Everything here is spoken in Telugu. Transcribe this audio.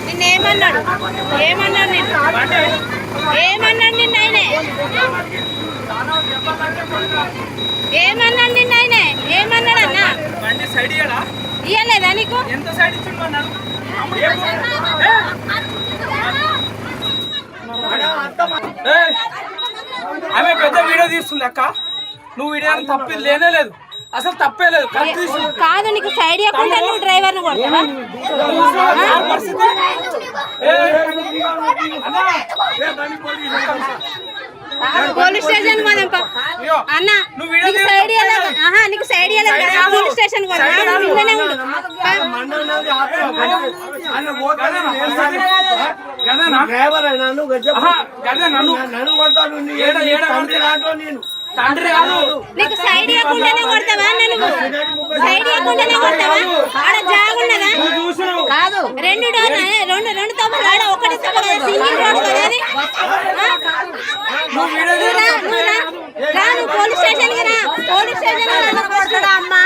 నిన్నేమన్నాడు ఏమన్నాడు నిన్న ఆయనే ఏమన్నాడు నిన్న ఆయనే ఏమన్నాడు అన్న ఇయ్యలేదా నీకు ఆమె పెద్ద వీడియో తీస్తుంది అక్క నువ్వు వీడియో తప్పేది లేనే లేదు అసలు తప్పే లేదు కాదు నీకు సైడ్ ఇవ్వకుండా నువ్వు డ్రైవర్ను కొడతావా పోలీస్ స్టేషన్ పోదాంపా అన్న నీకు సైడ్ నీకు సైడ్ ఇవ్వలేదు పోలీస్ స్టేషన్ పోదాం తండ్రి కాదు నీకు సైడ్ ఇవ్వకుండానే కొడతావా నువ్వు సైడ్ ఇవ్వకుండానే కొడతావా ఆడ జాగున్నదా కాదు రెండు తప్పులు ఆడ ఒకటి సింగిల్ రోడ్ కదా నువ్వు పోలీస్ స్టేషన్ కి రా పోలీస్ స్టేషన్ అమ్మా